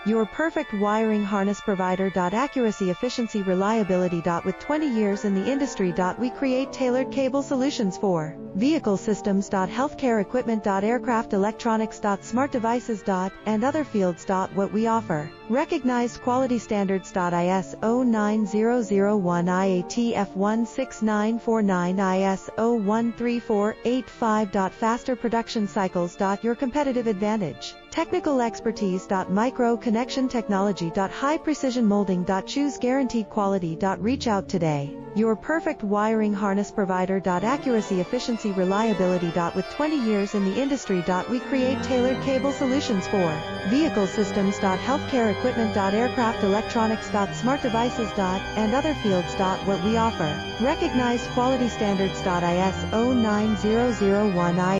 Your perfect wiring harness provider. Accuracy, efficiency, reliability. With 20 years in the industry. We create tailored cable solutions for vehicle systems. Healthcare equipment. Aircraft electronics. Smart devices. And other fields. What we offer. Recognized quality standards. ISO 9001, IATF 16949, ISO 13485. Faster production cycles. Your competitive advantage. Technical expertise. Micro connection technology. High precision molding. Choose guaranteed quality. Reach out today. Your perfect wiring harness provider. Accuracy, efficiency, reliability. With 20 years in the industry. We create tailored cable solutions for vehicle systems. Healthcare equipment. Aircraft electronics. Smart devices. And other fields. What we offer. Recognized quality standards. ISO 9001,